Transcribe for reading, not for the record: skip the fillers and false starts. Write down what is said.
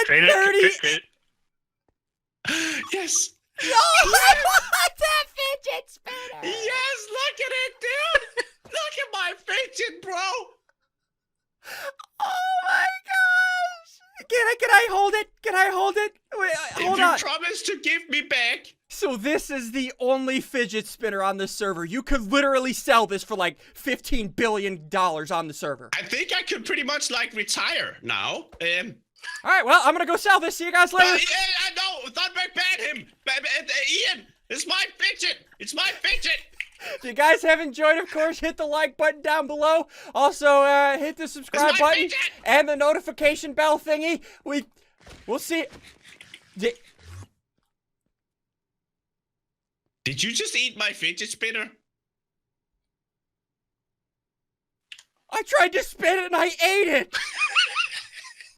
130. Yes. No, I want that fidget spinner. Yes, look at it, dude. Look at my fidget, bro. Oh my gosh. Can I hold it? Can I hold it? Wait, hold on. If you promise to give me back. So this is the only fidget spinner on this server. You could literally sell this for like $15 billion on the server. I think I could pretty much like retire now. All right, well, I'm gonna go sell this. See you guys later. No, Thunberg banned him. Ian, it's my fidget. It's my fidget. If you guys have enjoyed, of course, hit the like button down below. Also, hit the subscribe button and the notification bell thingy. We'll see. Did you just eat my fidget spinner? I tried to spin it and I ate it.